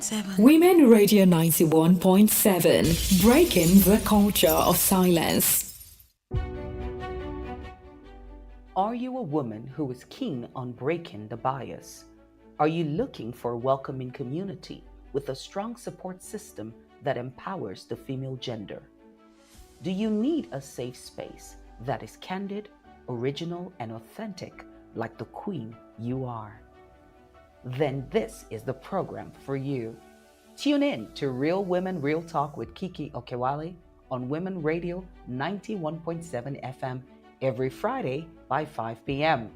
91.7. Women Radio 91.7, breaking the culture of silence. Are you a woman who is keen on breaking the bias? Are you looking for a welcoming community with a strong support system that empowers the female gender? Do you need a safe space that is candid, original, and authentic like the queen you are? Then this is the program for you. Tune in to Real Women Real Talk with Kiki Okewale on Women Radio 91.7 FM every Friday by 5 p.m.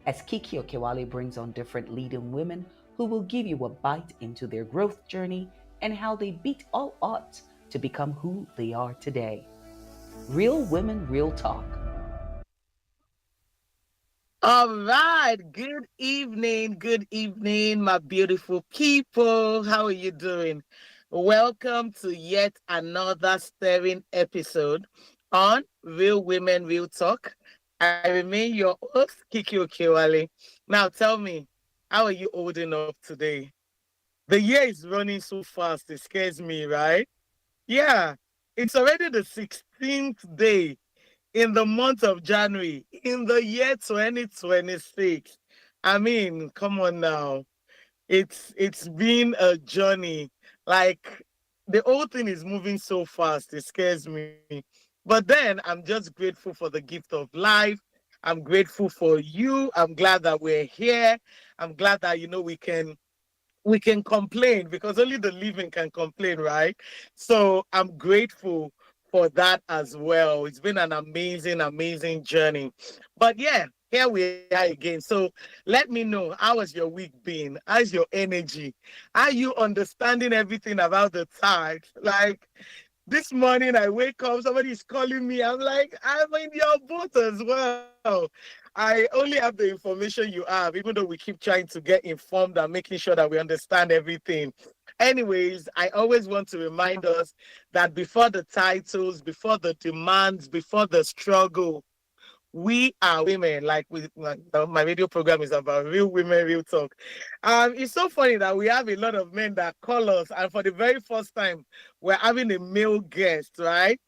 as Kiki Okewale brings on different leading women who will give you a bite into their growth journey and how they beat all odds to become who they are today. Real Women Real Talk. All right. Good evening, my beautiful people. How are you doing? Welcome to yet another stirring episode on Real Women Real Talk. I remain your host, Kiki Okewale. Now tell me, how are you holding up today? The year is running so fast, it scares me, right? Yeah, it's already the 16th day in the month of January, in the year 2026. I mean, come on now. It's been a journey. Like the whole thing is moving so fast, it scares me. But then I'm just grateful for the gift of life. I'm grateful for you. I'm glad that we're here. I'm glad that we can complain because only the living can complain, right? So I'm grateful for that as well. It's been an amazing journey. But yeah, here we are again. So let me know, how has your week been? How's your energy? Are you understanding everything about the tithe? Like this morning I wake up, somebody's calling me. I'm like, I'm in your boat as well. I only have the information you have, even though we keep trying to get informed and making sure that we understand everything. Anyways, I always want to remind us that before the titles, before the demands, before the struggle, we are women. My radio program is about real women, real talk. It's so funny that we have a lot of men that call us, and for the very first time, we're having a male guest, right?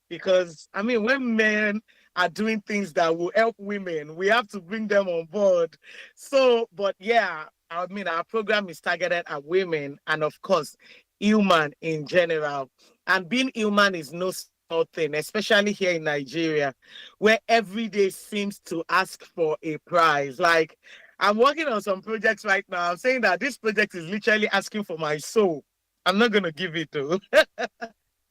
Because I mean, when men are doing things that will help women, we have to bring them on board. So, but yeah, I mean, our program is targeted at women and, of course, human in general. And being human is no small thing, especially here in Nigeria, where every day seems to ask for a prize. Like, I'm working on some projects right now. I'm saying that this project is literally asking for my soul. I'm not going to give it to.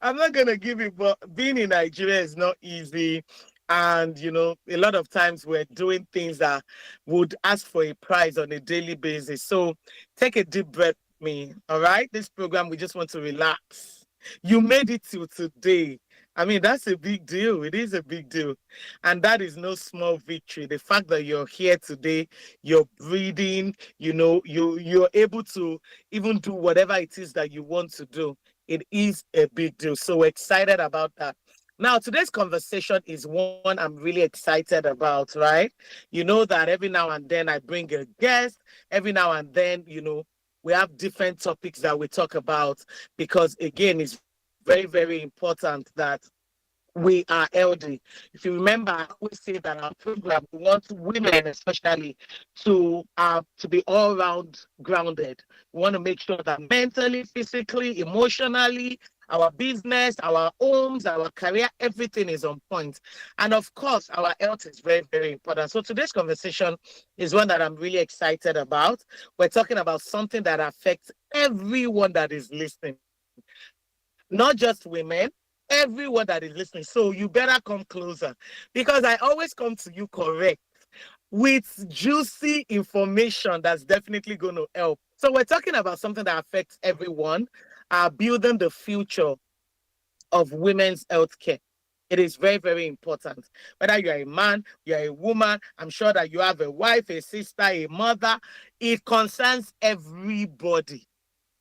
I'm not going to give it, but being in Nigeria is not easy. And, a lot of times we're doing things that would ask for a prize on a daily basis. So take a deep breath, me. All right. This program, we just want to relax. You made it till today. I mean, that's a big deal. It is a big deal. And that is no small victory. The fact that you're here today, you're breathing, you're able to even do whatever it is that you want to do. It is a big deal. So we're excited about that. Now, today's conversation is one I'm really excited about, right? You know that every now and then I bring a guest. Every now and then, we have different topics that we talk about because, again, it's very, very important that we are healthy. If you remember, I always say that our program, we want women especially to be all round grounded. We want to make sure that mentally, physically, emotionally, our business, our homes, our career, everything is on point. And of course, our health is very, very important. So today's conversation is one that I'm really excited about. We're talking about something that affects everyone that is listening, not just women, everyone that is listening. So you better come closer because I always come to you correct with juicy information that's definitely going to help. So we're talking about something that affects everyone, building the future of women's healthcare. It is very, very important. Whether you're a man, you're a woman, I'm sure that you have a wife, a sister, a mother, it concerns everybody.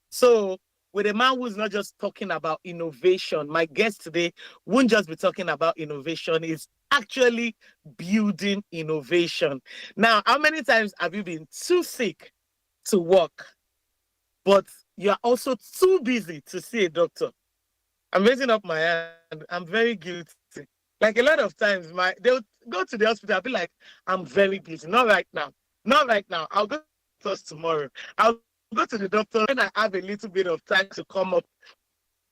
So with a man who's not just talking about innovation, my guest today won't just be talking about innovation, he's actually building innovation. Now, how many times have you been too sick to work, but you are also too busy to see a doctor. I'm raising up my hand. I'm very guilty. Like a lot of times, they'll go to the hospital. I'll be like, I'm very busy. Not right now. Not right now. I'll go to the doctors tomorrow. I'll go to the doctor when I have a little bit of time to come up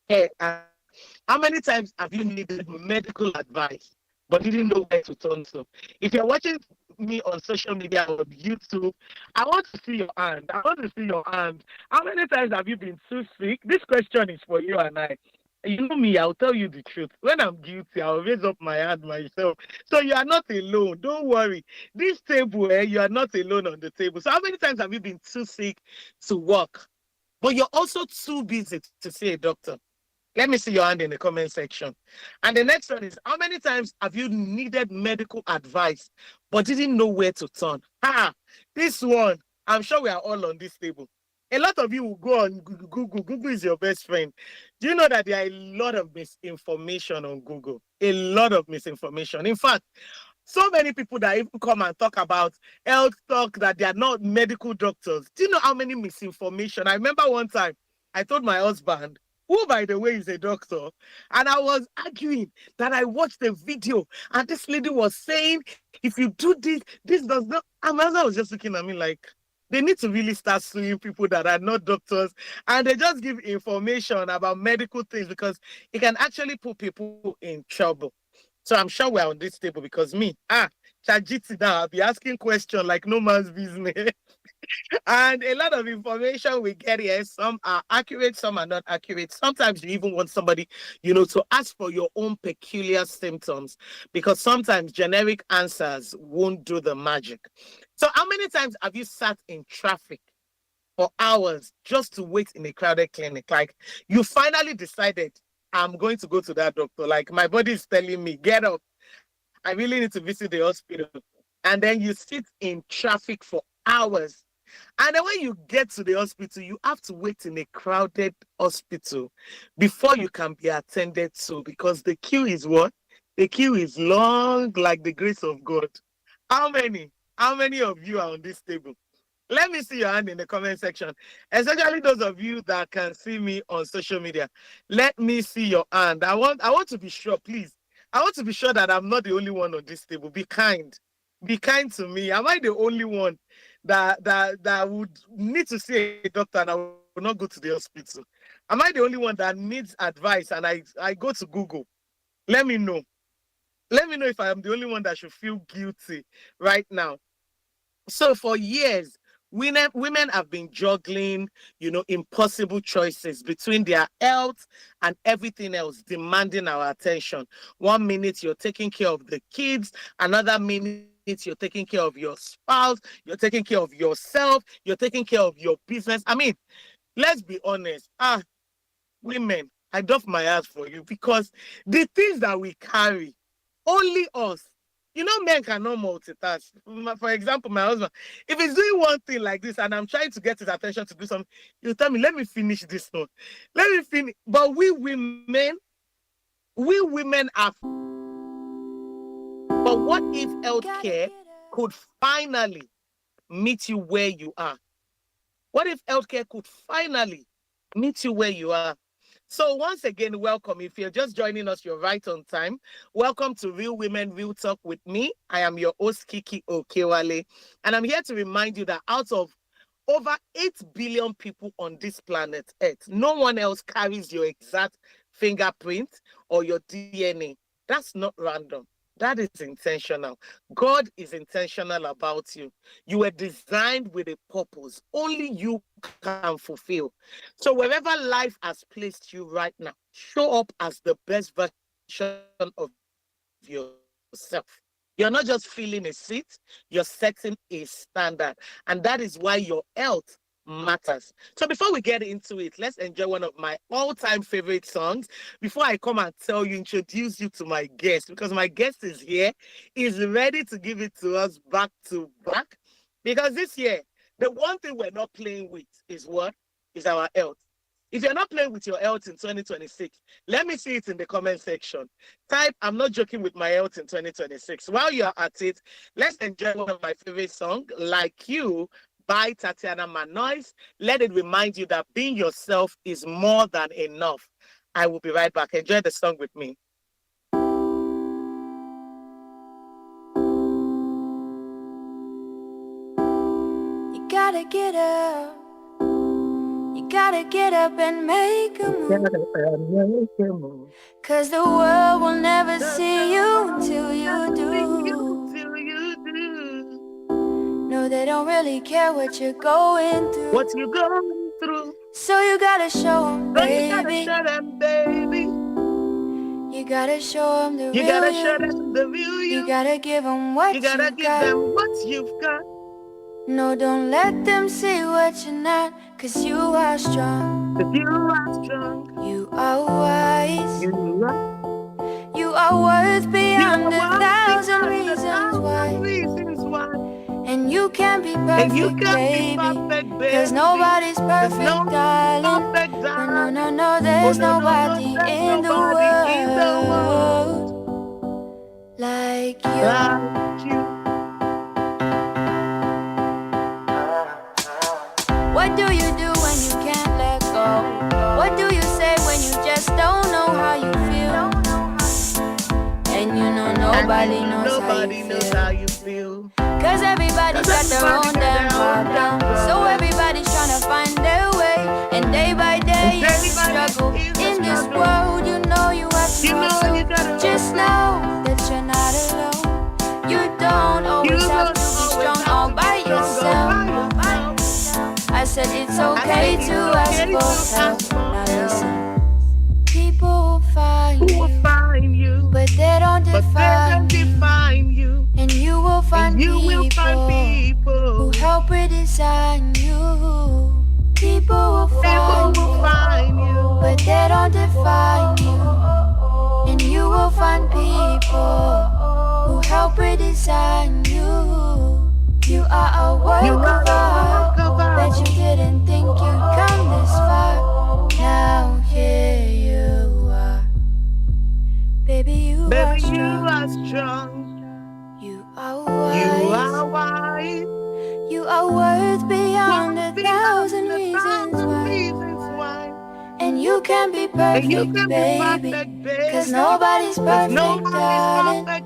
here and see. How many times have you needed medical advice but didn't know where to turn to? If you're watching me on social media or YouTube, I want to see your hand. I want to see your hand. How many times have you been too sick? This question is for you and I. You know me, I'll tell you the truth. When I'm guilty, I'll raise up my hand myself. So you are not alone. Don't worry. This table, you are not alone on the table. So how many times have you been too sick to work? But you're also too busy to see a doctor. Let me see your hand in the comment section. And the next one is, how many times have you needed medical advice but didn't know where to turn? This one, I'm sure we are all on this table. A lot of you will go on Google. Google is your best friend. Do you know that there are a lot of misinformation on Google? A lot of misinformation. In fact, so many people that even come and talk about health talk that they are not medical doctors. Do you know how many misinformation? I remember one time I told my husband, who by the way is a doctor, and I was arguing that I watched the video and this lady was saying, if you do this, this does not. And my husband was just looking at me like, they need to really start suing people that are not doctors, and they just give information about medical things because it can actually put people in trouble. So I'm sure we're on this table because me, ChatGPT now, I'll be asking questions like no man's business. And a lot of information we get here, some are accurate, some are not accurate. Sometimes you even want somebody, to ask for your own peculiar symptoms because sometimes generic answers won't do the magic. So how many times have you sat in traffic for hours just to wait in a crowded clinic? Like you finally decided, I'm going to go to that doctor. Like my body is telling me, get up. I really need to visit the hospital. And then you sit in traffic for hours. And then when you get to the hospital, you have to wait in a crowded hospital before you can be attended to because the queue is what? The queue is long like the grace of God. How many? How many of you are on this table? Let me see your hand in the comment section, especially those of you that can see me on social media. Let me see your hand. I want to be sure, please. I want to be sure that I'm not the only one on this table. Be kind. Be kind to me. Am I the only one that would need to see a doctor and I will not go to the hospital? Am I the only one that needs advice and I go to Google? Let me know. Let me know if I am the only one that should feel guilty right now. So for years, women have been juggling, impossible choices between their health and everything else, demanding our attention. 1 minute you're taking care of the kids, another minute you're taking care of your spouse, you're taking care of yourself, you're taking care of your business. I mean, let's be honest. Women, I doff my ass for you because the things that we carry, only us. Men cannot multitask. For example, my husband, if he's doing one thing like this and I'm trying to get his attention to do something, he'll tell me, let me finish this one. Let me finish. But we women are. But what if healthcare could finally meet you where you are? What if healthcare could finally meet you where you are? So once again, welcome. If you're just joining us, you're right on time. Welcome to Real Women, Real Talk with me. I am your host, Kiki Okewale. And I'm here to remind you that out of over 8 billion people on this planet Earth, no one else carries your exact fingerprint or your DNA. That's not random. That is intentional. God is intentional about you. You were designed with a purpose. Only you can fulfill. So wherever life has placed you right now, show up as the best version of yourself. You're not just filling a seat, you're setting a standard. And that is why your health matters. So before we get into it, let's enjoy one of my all-time favorite songs before I come and introduce you to my guest, because my guest is here, is ready to give it to us back to back. Because this year, the one thing we're not playing with is what? Is our health. If you're not playing with your health in 2026, let me see it in the comment section. Type, I'm not joking with my health in 2026. While you're at it, let's enjoy one of my favorite songs, Like You, by Tatiana Manois. Let it remind you that being yourself is more than enough. I will be right back. Enjoy the song with me. You gotta get up. You gotta get up and make a move. Cause the world will never see you until you do. No, they don't really care what you're going through. What you going through? So you gotta show them, baby. You gotta show them, baby. You gotta show them the You real gotta you. show them the real you. You gotta give them what you gotta give them what you've got. No, don't let them see what you're not. Cause you are strong. Cause you are strong. You are wise. You are worth beyond 1,000 reasons why. And you can be perfect, baby. Cause nobody's perfect, darling. No, there's nobody in the world like you. What do you do when you can't let go? What do you say when you just don't know how you feel? And you know nobody knows how you feel. Cause everybody's got their own damn problem. So everybody's trying to find their way. And day by day you struggle in this world. You know you have to hustle. Just know that you're not alone. You don't always have to be strong all by yourself. I said it's okay to ask for help. Now listen, people will find you, but they don't define you. And you will find people who help redesign you. People will find you, but they don't define you. And you will find people who help redesign you. You are a work of art. Bet you didn't think you'd come this far. Now here you are. Baby, you are strong. You are wise. You are worth beyond 1,000 reasons why. And you can be perfect, baby. Cause nobody's perfect,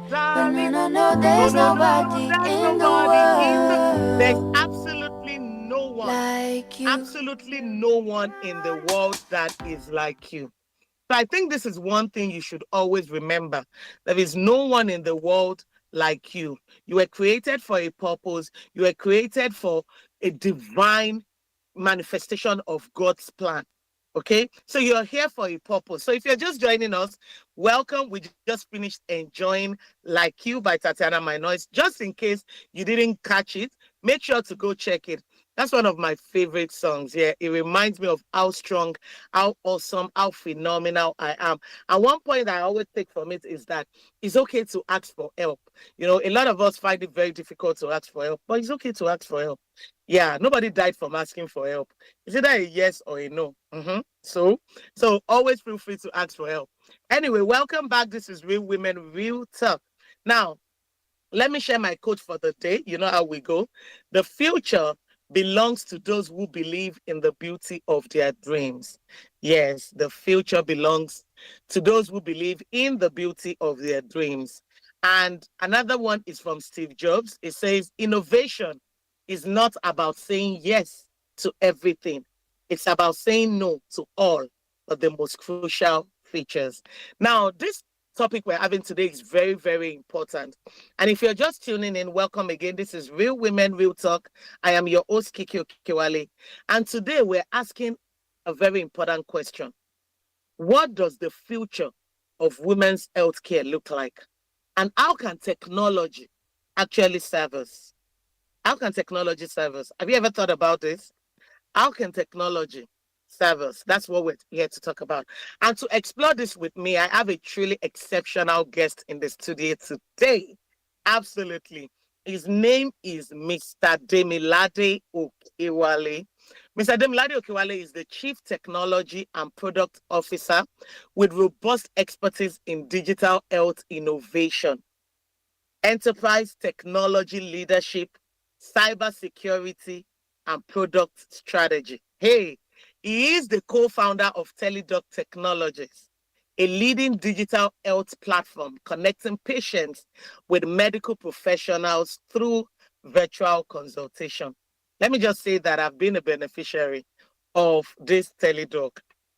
darling. No, there's nobody in the world. There's absolutely no one like you. Absolutely no one in the world that is like you. So I think this is one thing you should always remember. There is no one in the world like you. You were created for a purpose. You were created for a divine manifestation of God's plan. Okay, so you're here for a purpose. So if you're just joining us, welcome. We just finished enjoying Like You by Tatiana Manois. Just in case you didn't catch it, make sure to go check it. That's one of my favorite songs. Yeah, it reminds me of how strong, how awesome, how phenomenal I am. And one point I always take from it is that it's okay to ask for help. You know, a lot of us find it very difficult to ask for help, but it's okay to ask for help. Yeah, nobody died from asking for help. It's either a yes or a no. So always feel free to ask for help. Anyway, welcome back. This is Real Women, Real Talk. Now, let me share my quote for the day. You know how we go. The future belongs to those who believe in the beauty of their dreams. Yes, the future belongs to those who believe in the beauty of their dreams. And another one is from Steve Jobs. It says, innovation is not about saying yes to everything. It's about saying no to all of the most crucial features. Now, this topic we're having today is very, very important. And if you're just tuning in, welcome again. This is Real Women, Real Talk. I am your host, Kiki Okewale. And today we're asking a very important question. What does the future of women's healthcare look like? And how can technology actually serve us? How can technology serve us? Have you ever thought about this? How can technology serve us? That's what we're here to talk about. And to explore this with me, I have a truly exceptional guest in the studio today. Absolutely. His name is Mr. Demilade Okewale. Mr. Demilade Okewale is the Chief Technology and Product Officer with robust expertise in digital health innovation, enterprise technology leadership, cybersecurity, and product strategy. Hey, he is the co-founder of Teledoc Technologies, a leading digital health platform connecting patients with medical professionals through virtual consultation. Let me just say that I've been a beneficiary of this Teledoc.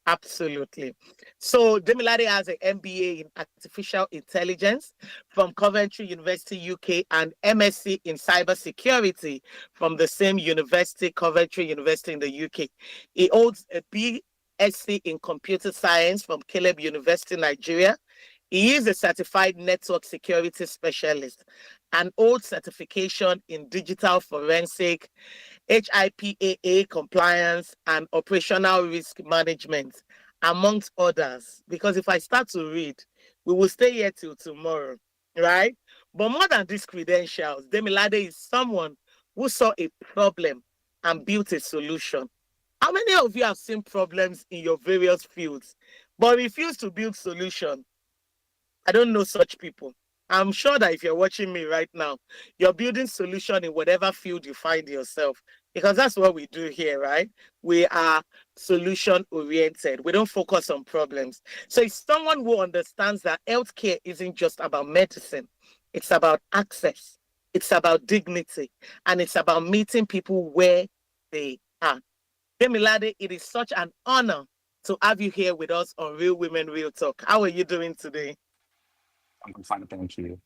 Absolutely. So Demilade has an MBA in artificial intelligence from Coventry University, UK, and MSc in cybersecurity from the same university, Coventry University in the UK. He holds a BSc in computer science from Caleb University, Nigeria. He is a certified network security specialist and holds certification in digital forensic, HIPAA compliance, and operational risk management, amongst others. Because if I start to read, we will stay here till tomorrow, right? But more than these credentials, Demilade is someone who saw a problem and built a solution. How many of you have seen problems in your various fields but refuse to build solution? I don't know such people. I'm sure that if you're watching me right now, you're building solution in whatever field you find yourself, because that's what we do here, right? We are solution oriented. We don't focus on problems. So it's someone who understands that healthcare isn't just about medicine. It's about access. It's about dignity, and it's about meeting people where they are. Demilade, it is such an honor to have you here with us on Real Women Real Talk. How are you doing today? I'm fine, thank you.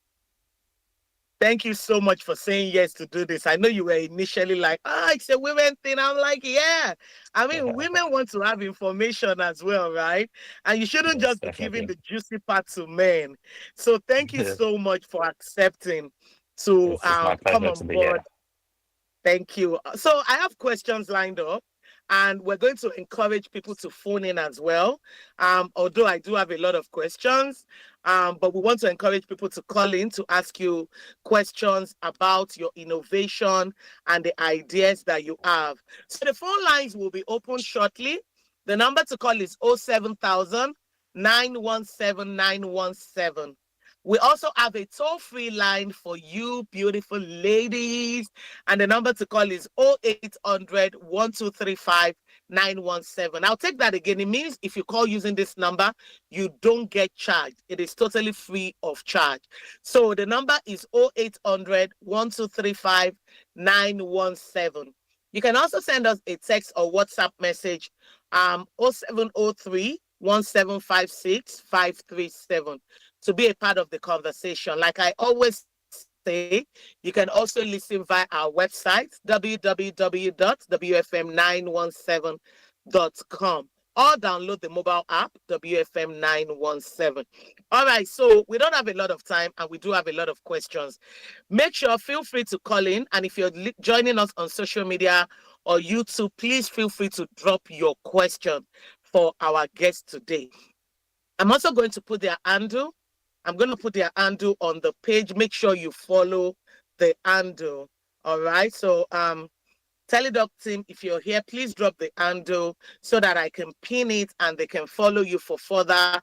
Thank you so much for saying yes to do this. I know you were initially like, it's a women thing. I'm like, yeah. I mean, women want to have information as well, right? And you shouldn't Yes, just be giving definitely. the juicy part to men. So thank you so much for accepting to It's my come pleasure on to be board. here. Thank you. So I have questions lined up, and we're going to encourage people to phone in as well. Although I do have a lot of questions, but we want to encourage people to call in to ask you questions about your innovation and the ideas that you have. So the phone lines will be open shortly. The number to call is 07000 917 917. We also have a toll-free line for you, beautiful ladies. And the number to call is 0800 1235 917. I'll take that again. It means if you call using this number, you don't get charged. It is totally free of charge. So the number is 0800 1235 917. You can also send us a text or WhatsApp message, 0703 1756 537, to be a part of the conversation. Like I always say, you can also listen via our website, www.wfm917.com, or download the mobile app, WFM917. All right, so we don't have a lot of time and we do have a lot of questions. Make sure, feel free to call in. And if you're joining us on social media or YouTube, please feel free to drop your question for our guest today. I'm also going to put their handle. I'm going to put their handle on the page. Make sure you follow the handle. All right. So, Teledoc team, if you're here, please drop the handle so that I can pin it and they can follow you for further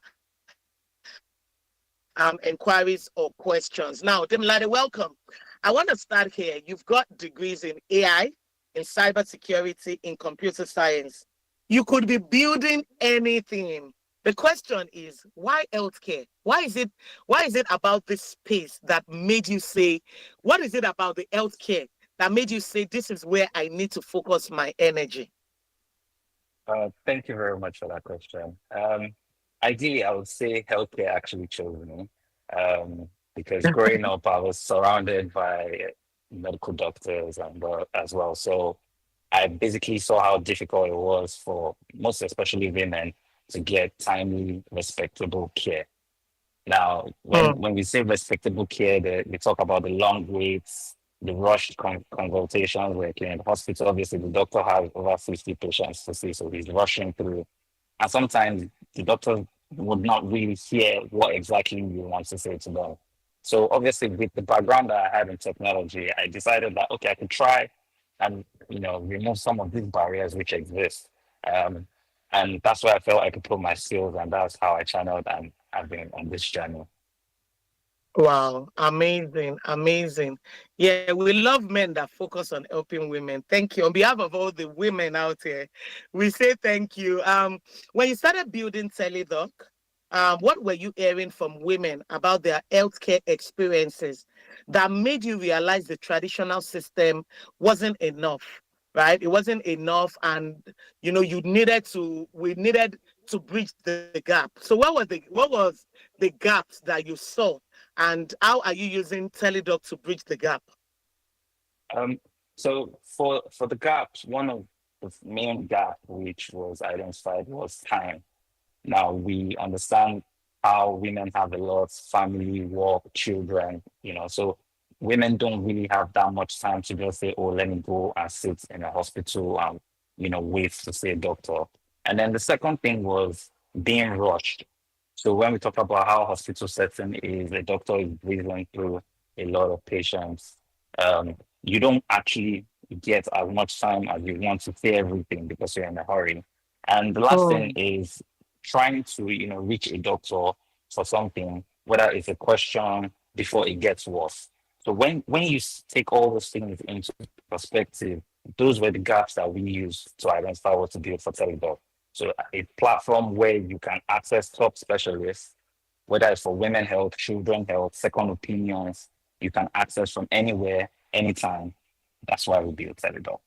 inquiries or questions. Now, Demilade, welcome. I want to start here. You've got degrees in AI, in cybersecurity, in computer science. You could be building anything. The question is, why healthcare? Why is it about this space that made you say, what is it about the healthcare that made you say, this is where I need to focus my energy? Thank you very much for that question. Ideally, I would say healthcare actually chose me, because growing up, I was surrounded by medical doctors and as well. So I basically saw how difficult it was for most, especially women, to get timely, respectable care. Now, when we say respectable care, we talk about the long waits, the rushed consultations, where in the hospital, obviously, the doctor has over 50 patients to see, so he's rushing through. And sometimes the doctor would not really hear what exactly you want to say to them. So obviously, with the background that I had in technology, I decided that, okay, I could try and, remove some of these barriers which exist. Um, and that's where I felt I could put my skills, and that's how I channeled and I've been on this journey. Wow, amazing, amazing. Yeah, we love men that focus on helping women. Thank you. On behalf of all the women out here, we say thank you. When you started building Teledoc, what were you hearing from women about their healthcare experiences that made you realize the traditional system wasn't enough, right? It wasn't enough, and we needed to bridge the gap. So what was the gaps that you saw, and how are you using Teledoc to bridge the gap? Um, so for the gaps, one of the main gap which was identified was time. Now we understand how women have a lot, family, work, children, so women don't really have that much time to just say, oh, let me go and sit in a hospital and, wait to see a doctor. And then the second thing was being rushed. So when we talk about how hospital setting is, the doctor is breathing through a lot of patients, you don't actually get as much time as you want to say everything because you're in a hurry. And the last thing Mm, is trying to reach a doctor for something, whether it's a question before it gets worse. So when you take all those things into perspective, those were the gaps that we used to identify what to build for Teledoc. So a platform where you can access top specialists, whether it's for women health, children health, second opinions, you can access from anywhere, anytime. That's why we built Teledoc.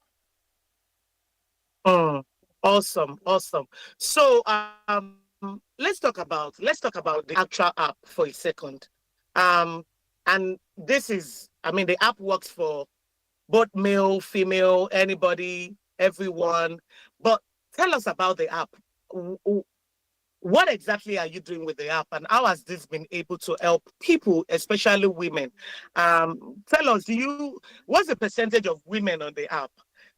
mm. Awesome, awesome. So let's talk about the actual app for a second. Um, and this is, I mean, the app works for both male, female, anybody, everyone. But tell us about the app. What exactly are you doing with the app, and how has this been able to help people, especially women? Tell us, what's the percentage of women on the app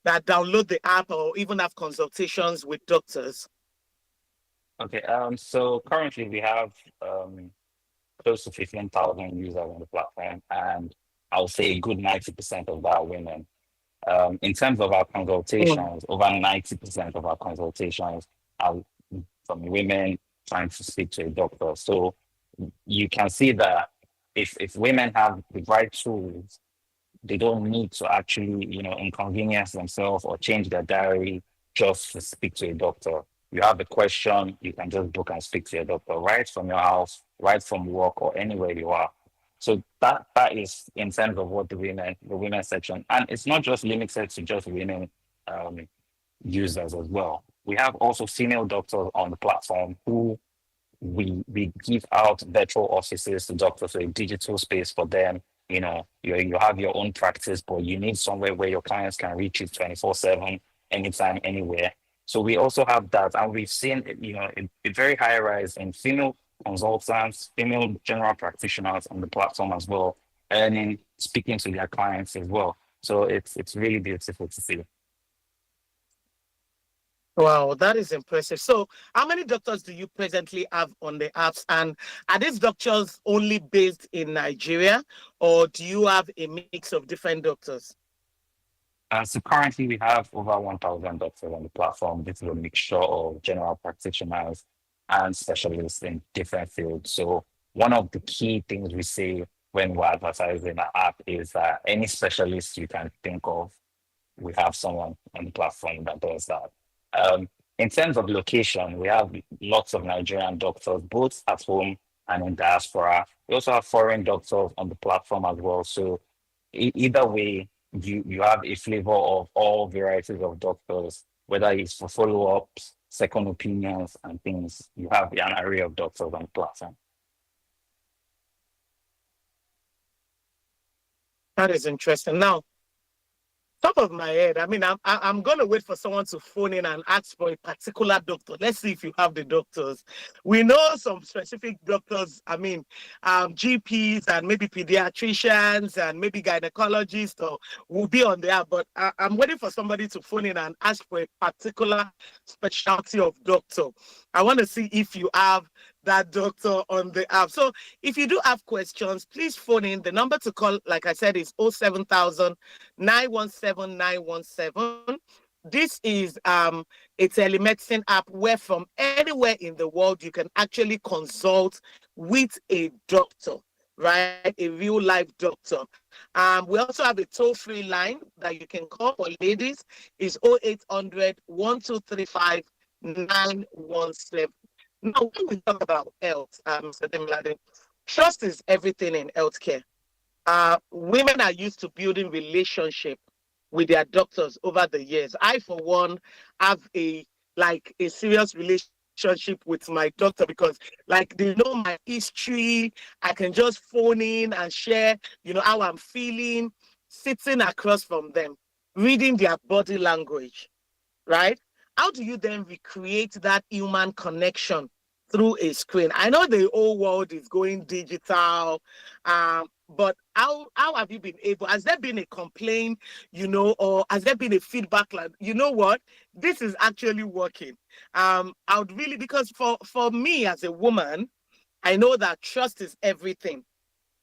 that download the app or even have consultations with doctors? Okay, so currently we have close to 15,000 users on the platform, and I would say a good 90% of that are women. In terms of our Mm. consultations, over 90% of our consultations are from women trying to speak to a doctor. So you can see that if women have the right tools, they don't need to actually, inconvenience themselves or change their diary just to speak to a doctor. You have a question, you can just book and speak to a doctor right from your house, right from work, or anywhere you are. So that is in terms of what the women section, and it's not just limited to just women um, users as well. We have also female doctors on the platform who we give out virtual offices to doctors, so a digital space for them. You have your own practice, but you need somewhere where your clients can reach you 24/7, anytime, anywhere. So we also have that, and we've seen a very high rise in female consultants, female general practitioners on the platform as well, and speaking to their clients as well. So it's really beautiful to see. Wow, that is impressive. So, how many doctors do you presently have on the apps? And are these doctors only based in Nigeria, or do you have a mix of different doctors? So currently we have over 1,000 doctors on the platform. This is a mixture of general practitioners and specialists in different fields. So one of the key things we say when we're advertising our app is that any specialist you can think of, we have someone on the platform that does that. Um, in terms of location, we have lots of Nigerian doctors, both at home and in diaspora. We also have foreign doctors on the platform as well. So either way, you have a flavor of all varieties of doctors, whether it's for follow-ups, second opinions, and things. You have an array of doctors on the platform. That is interesting. Now, top of my head, I mean, I'm going to wait for someone to phone in and ask for a particular doctor. Let's see if you have the doctors. We know some specific doctors, I mean, GPs and maybe pediatricians and maybe gynecologists or will be on there, but I'm waiting for somebody to phone in and ask for a particular specialty of doctor. I want to see if you have that doctor on the app. So if you do have questions, please phone in. The number to call, like I said, is 07000 917 917. This is a telemedicine app where from anywhere in the world you can actually consult with a doctor. right? A real life doctor. We also have a toll-free line that you can call for ladies. It's 0800 1235 917. Now, when we talk about health, Mr. Demilade, trust is everything in healthcare. Women are used to building relationship with their doctors over the years. I, for one, have a serious relationship with my doctor because they know my history. I can just phone in and share, how I'm feeling, sitting across from them, reading their body language, right? How do you then recreate that human connection through a screen? I know the whole world is going digital, but how have you been able? Has there been a complaint, or has there been a feedback? Like, you know what, this is actually working. I would really, because for me as a woman, I know that trust is everything.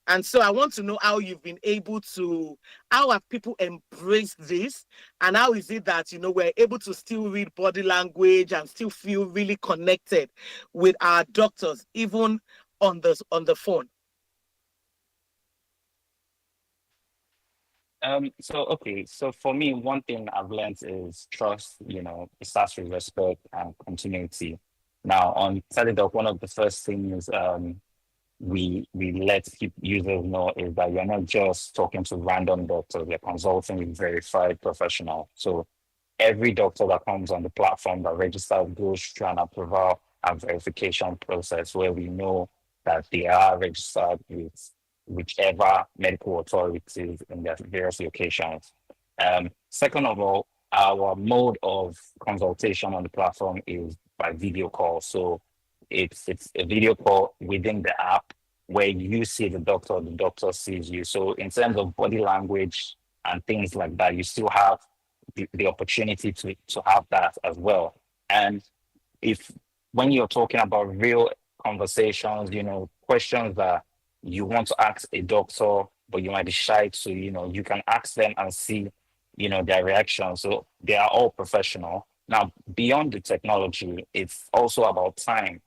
And so I want to know how you've been able to, how have people embraced this? And how is it that, we're able to still read body language and still feel really connected with our doctors, even on the phone? So for me, one thing I've learned is trust, it starts with respect and continuity. Now on Teledoc, one of the first things we let users know is that you're not just talking to random doctors, you're consulting with verified professional. So every doctor that comes on the platform that registers goes through an approval and verification process where we know that they are registered with whichever medical authorities in their various locations. Second of all, our mode of consultation on the platform is by video call. So it's a video call within the app where you see the doctor sees you. So in terms of body language and things like that, you still have the opportunity to have that as well. And if when you're talking about real conversations, questions that you want to ask a doctor, but you might be shy to, you can ask them and see, their reaction. So they are all professional. Now, beyond the technology, it's also about time.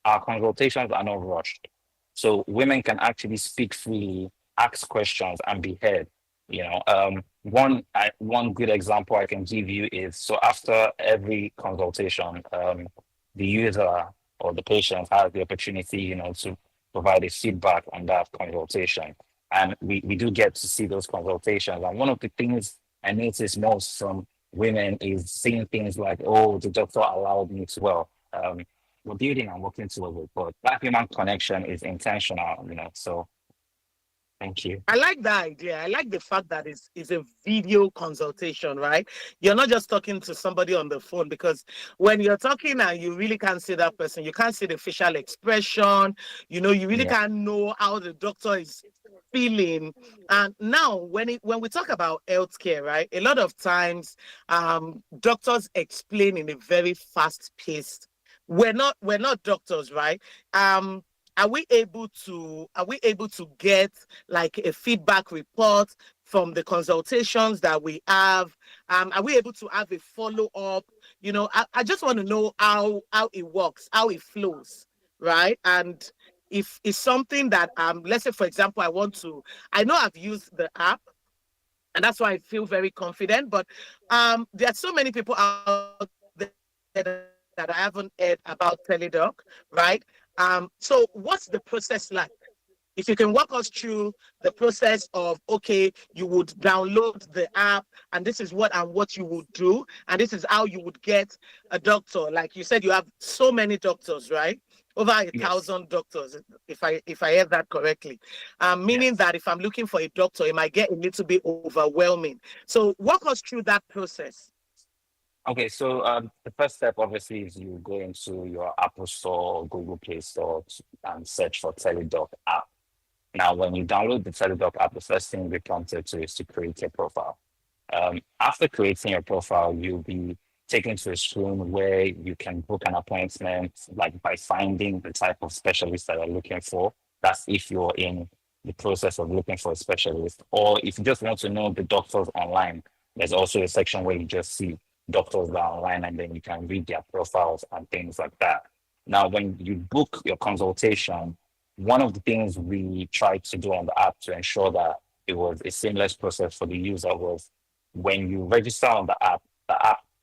Our consultations are not rushed. So women can actually speak freely, ask questions, and be heard. One good example I can give you is, so after every consultation, the user or the patient has the opportunity, to provide a feedback on that consultation. And we do get to see those consultations. And one of the things I notice most from women is seeing things like, oh, the doctor allowed me to, well, we're building and working towards it, but that human connection is intentional, so thank you. I like that idea. I like the fact that it's a video consultation, right? You're not just talking to somebody on the phone, because when you're talking and you really can't see that person, you can't see the facial expression, you really Yeah. can't know how the doctor is feeling. And now when we talk about healthcare, right, a lot of times doctors explain in a very fast paced. We're not doctors, right? Are we able to get like a feedback report from the consultations that we have? Are we able to have a follow-up? I just want to know how it works, how it flows, right? And if it's something that let's say, for example, I know I've used the app, and that's why I feel very confident. But there are so many people out there that I haven't heard about Teledoc, right? So what's the process like? If you can walk us through the process of, okay, you would download the app, and this is what you would do, and this is how you would get a doctor. Like you said, you have so many doctors, right? Over a Yes. thousand doctors, if I heard that correctly. Meaning Yes. that if I'm looking for a doctor, it might get a little bit overwhelming. So walk us through that process. Okay, so the first step obviously is you go into your Apple Store or Google Play Store and search for Teledoc app. Now, when you download the Teledoc app, the first thing you'll be prompted to is to create a profile. After creating your profile, you'll be taken to a screen where you can book an appointment, like by finding the type of specialist that you're looking for. That's if you're in the process of looking for a specialist, or if you just want to know the doctors online, there's also a section where you just see doctors that are online and then you can read their profiles and things like that. Now, when you book your consultation, one of the things we tried to do on the app to ensure that it was a seamless process for the user was when you register on the app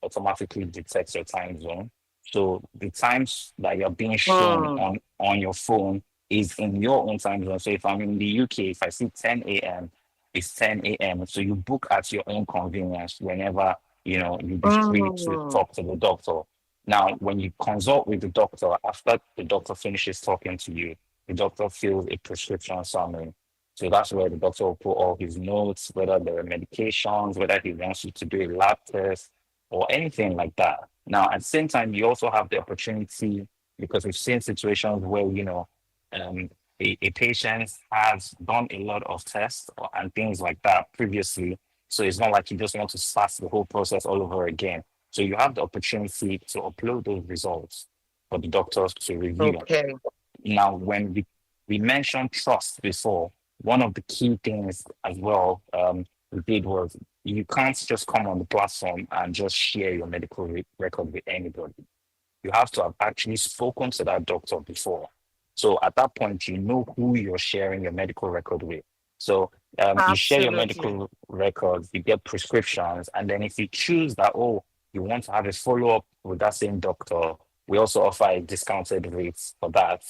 automatically detects your time zone. So the times that you're being shown Mm, on your phone is in your own time zone. So if I'm in the UK, if I see 10 a.m., it's 10 a.m. So you book at your own convenience whenever you'll be free to mm, talk to the doctor. Now, when you consult with the doctor, after the doctor finishes talking to you, the doctor fills a prescription summary. So that's where the doctor will put all his notes, whether there are medications, whether he wants you to do a lab test or anything like that. Now, at the same time, you also have the opportunity, because we've seen situations where, um, a patient has done a lot of tests and things like that previously. So it's not like you just want to start the whole process all over again. So you have the opportunity to upload those results for the doctors to review. okay. Now, when we mentioned trust before, one of the key things as well we did was you can't just come on the platform and just share your medical record with anybody. You have to have actually spoken to that doctor before. So at that point, you know who you're sharing your medical record with. So you share your Absolutely. medical records, you get prescriptions, and then if you choose that, oh, you want to have a follow up with that same doctor, we also offer a discounted rate for that,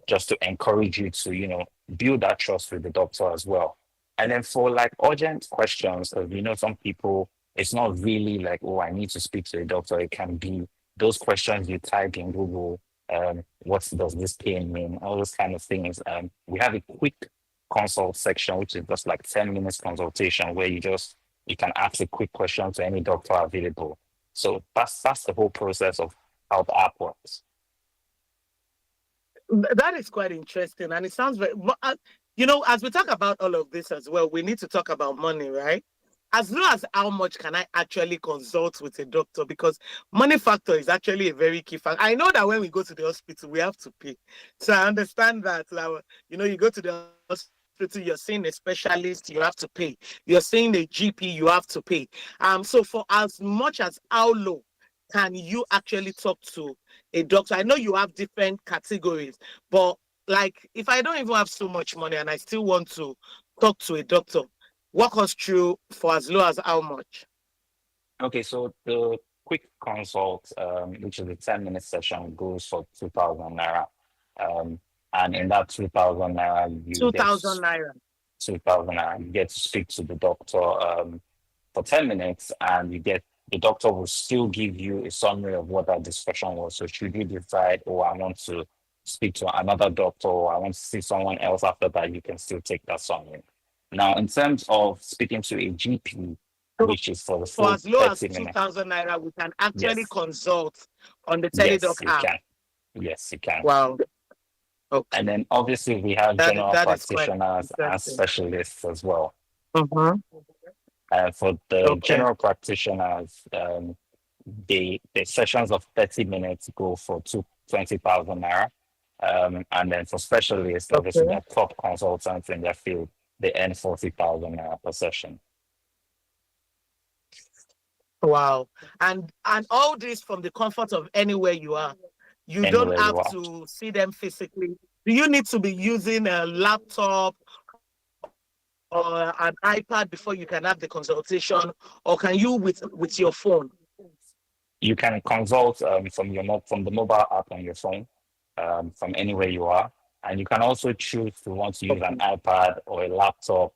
just to encourage you to, build that trust with the doctor as well. And then for like urgent questions, some people, it's not really like, oh, I need to speak to a doctor. It can be those questions you type in Google, what does this pain mean? All those kind of things. We have a quick consult section, which is just like 10 minutes consultation where you can ask a quick question to any doctor available. So that's the whole process of how the app works. That is quite interesting. And it sounds very, as we talk about all of this as well, we need to talk about money, right? As low as how much can I actually consult with a doctor? Because money factor is actually a very key factor. I know that when we go to the hospital, we have to pay. So I understand that, you go to the hospital, you're seeing a specialist, you have to pay. You're seeing a GP, you have to pay. So for as much as how low can you actually talk to a doctor? I know you have different categories, but like if I don't even have so much money and I still want to talk to a doctor, walk us through for as low as how much? Okay, so the quick consult, which is a 10-minute session, goes for 2,000 naira. And in that 2,000 naira, you get 2,000 naira. 2,000 naira. You get to speak to the doctor for 10 minutes, and the doctor will still give you a summary of what that discussion was. So should you decide, oh, I want to speak to another doctor, or I want to see someone else after that, you can still take that summary. Now, in terms of speaking to a GP, So which is for the for full as low as 30 minutes. 2,000 naira, we can actually Yes, consult on the yes, Teledoc you app. can. Yes, you can. Wow. And Okay. then obviously we have general That is quite practitioners and interesting. specialists as well. Uh-huh. For the Okay. general practitioners, the sessions of 30 minutes go for 20,000 naira. And then for specialists, obviously Okay. they're top consultants in their field, they earn 40,000 naira per session. Wow. And all this from the comfort of anywhere you are. You don't Anywhere you have are. to see them physically. Do you need to be using a laptop or an iPad before you can have the consultation, or can you with your phone? You can consult from the mobile app on your phone, from anywhere you are. And you can also choose to want to use an Okay. iPad or a laptop,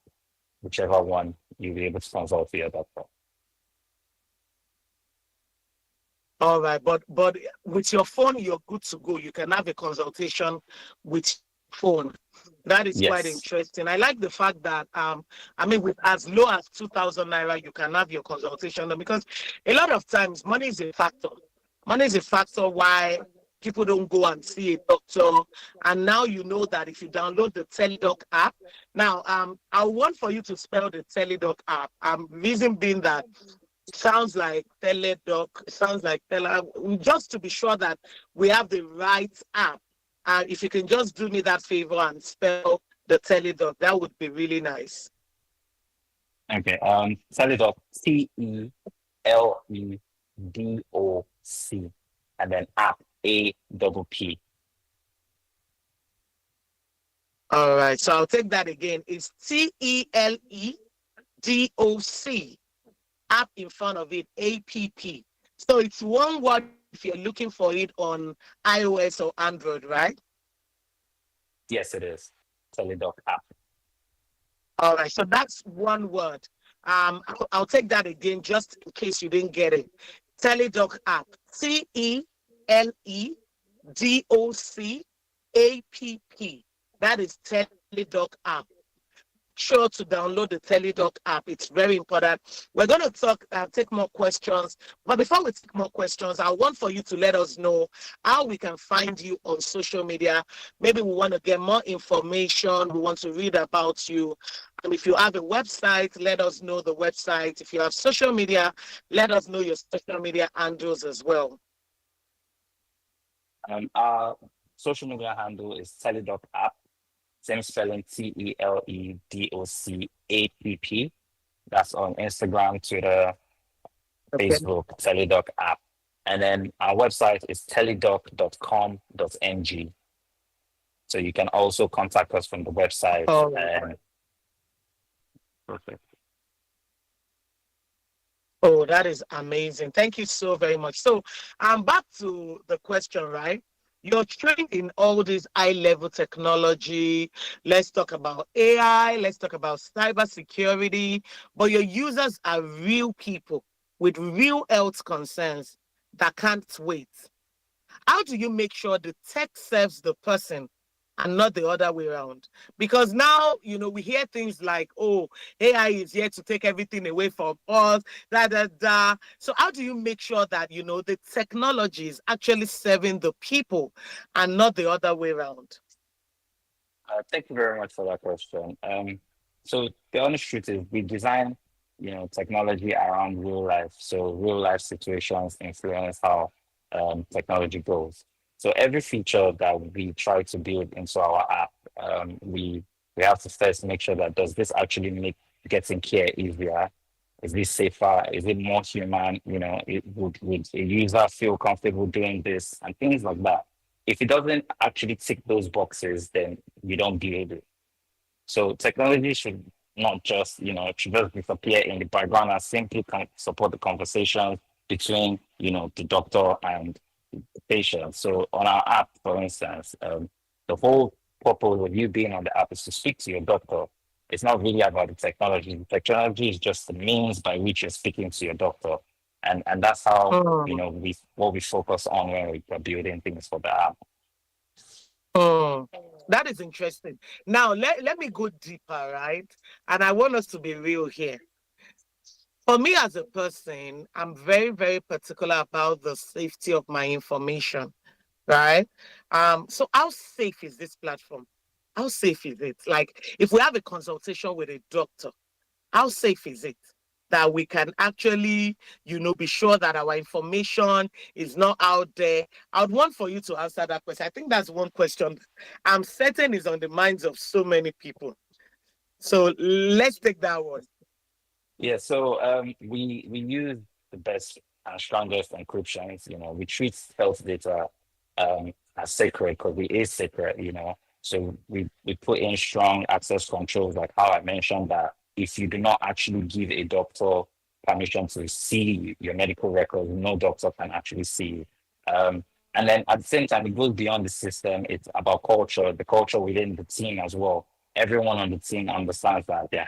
whichever one you'll be able to consult via that phone. All right, but with your phone, you're good to go. You can have a consultation with phone. That is quite Yes, interesting. I like the fact that I mean, with as low as 2,000 naira, you can have your consultation because a lot of times money is a factor. Money is a factor why people don't go and see a doctor. And now you know that if you download the Teledoc app, now I want for you to spell the Teledoc app. Reason being that sounds like Teledoc, sounds like just to be sure that we have the right app. If you can just do me that favor and spell the Teledoc, that would be really nice. okay. Teledoc, Teledoc, and then app, APP. All right. So I'll take that again. It's TELEDOC. App in front of it, APP. So it's one word if you're looking for it on iOS or Android, right? Yes, it is. Teledoc app. All right. So that's one word. I'll take that again just in case you didn't get it. Teledoc app. TELEDOC APP. That is Teledoc app. Sure to download the Teledoc app. It's very important. We're going to take more questions. But before we take more questions, I want for you to let us know how we can find you on social media. Maybe we want to get more information. We want to read about you. And if you have a website, let us know the website. If you have social media, let us know your social media handles as well. Our social media handle is Teledoc app. Same spelling, TELEDOCAPP. That's on Instagram, Twitter, Okay. Facebook, Teledoc app. And then our website is teledoc.com.ng. So you can also contact us from the website. Oh, And perfect. Oh, that is amazing. Thank you so very much. So I'm back to the question, right? You're trained in all this high-level technology. Let's talk about AI. Let's talk about cybersecurity. But your users are real people with real health concerns that can't wait. How do you make sure the tech serves the person and not the other way around? Because now, we hear things like, oh, AI is here to take everything away from us, da, da, da. So how do you make sure that, the technology is actually serving the people and not the other way around? Thank you very much for that question. So the honest truth is we design, technology around real life. So real life situations influence how technology goes. So every feature that we try to build into our app, we have to first make sure that does this actually make getting care easier? Is this safer? Is it more human? Would a user feel comfortable doing this and things like that? If it doesn't actually tick those boxes, then you don't build it. So technology should not just, it should just disappear in the background and simply support the conversation between, the doctor and the patient. So on our app, for instance, the whole purpose of you being on the app is to speak to your doctor. It's not really about the technology. The technology is just the means by which you're speaking to your doctor. And that's how, what we focus on when we're building things for the app. That is interesting. Now, let me go deeper, right? And I want us to be real here. For me as a person, I'm very, very particular about the safety of my information, right? So how safe is this platform? How safe is it? Like, if we have a consultation with a doctor, how safe is it that we can actually, be sure that our information is not out there? I would want for you to answer that question. I think that's one question I'm certain is on the minds of so many people. So let's take that one. Yeah, so we use the best and strongest encryptions. We treat health data as sacred because it is sacred. So we put in strong access controls, like how I mentioned that if you do not actually give a doctor permission to see your medical records, no doctor can actually see it. And then at the same time, it goes beyond the system. It's about culture, the culture within the team as well. Everyone on the team understands that they're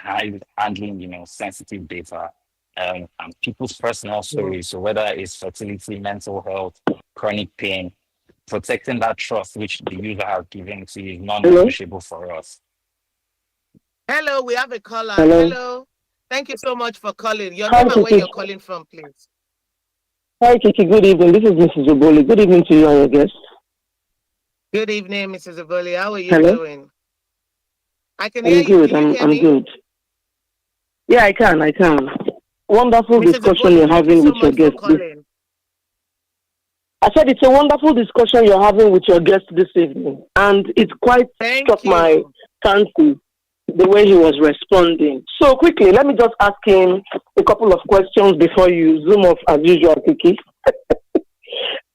handling, sensitive data and people's personal stories. So whether it's fertility, mental health, chronic pain, protecting that trust which the user has given to you is non-negotiable for us. Hello, we have a caller. Hello. Hello. Thank you so much for calling. Your Hi, name and where Kiki. you're calling from, please. Hi, Kiki. Good evening. This is Mrs. Oboli. Good evening to you and your guests. Good evening, Mrs. Aboli. How are you Hello? doing? I can hear I'm you. good. Can you hear I'm me? good. Yeah, I can. Wonderful Mrs. discussion Aboli, you're thank you having so with your much for guests. calling. I said it's a wonderful discussion you're having with your guest this evening, and it quite Thank struck my you. fancy the way he was responding. So quickly, let me just ask him a couple of questions before you zoom off as usual, Kiki. All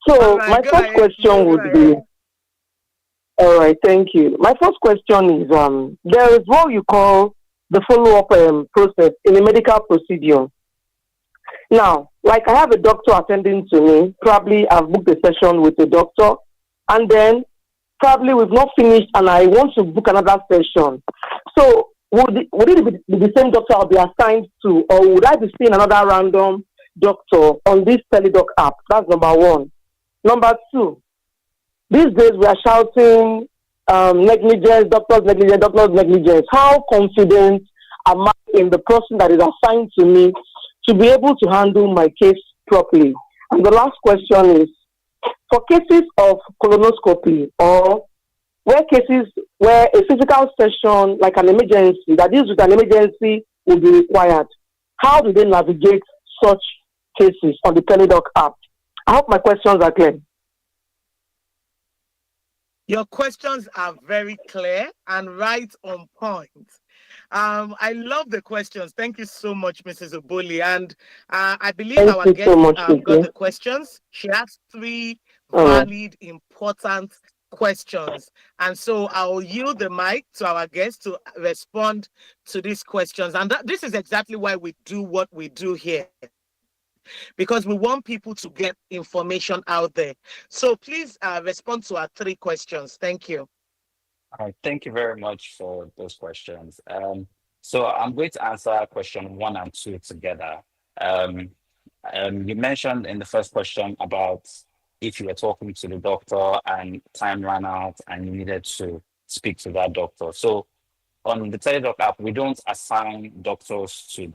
So right, my go first ahead. question Go would be, ahead. All right, thank you. My first question is there is what you call the follow up process in a medical procedure. Now, like I have a doctor attending to me, probably I've booked a session with the doctor, and then probably we've not finished and I want to book another session. So, would it be the same doctor I'll be assigned to, or would I be seeing another random doctor on this teledoc app? That's number one. Number two, these days we are shouting negligence, doctor's negligence. How confident am I in the person that is assigned to me to be able to handle my case properly? And the last question is, for cases of colonoscopy or where cases where a physical session like an emergency that deals with an emergency will be required, how do they navigate such cases on the teledoc app? I hope my questions are clear. Your questions are very clear and right on point. I love the questions. Thank you so much, Mrs. Oboli. And I believe Thank our you guest so much, got Kiki. the questions. She asked three All right. valid, important questions. And so I'll yield the mic to our guest to respond to these questions. And this is exactly why we do what we do here, because we want people to get information out there. So please respond to our three questions. Thank you. All right, thank you very much for those questions. So I'm going to answer question one and two together. Um, you mentioned in the first question about if you were talking to the doctor and time ran out and you needed to speak to that doctor. So on the Teledoc app, we don't assign doctors to the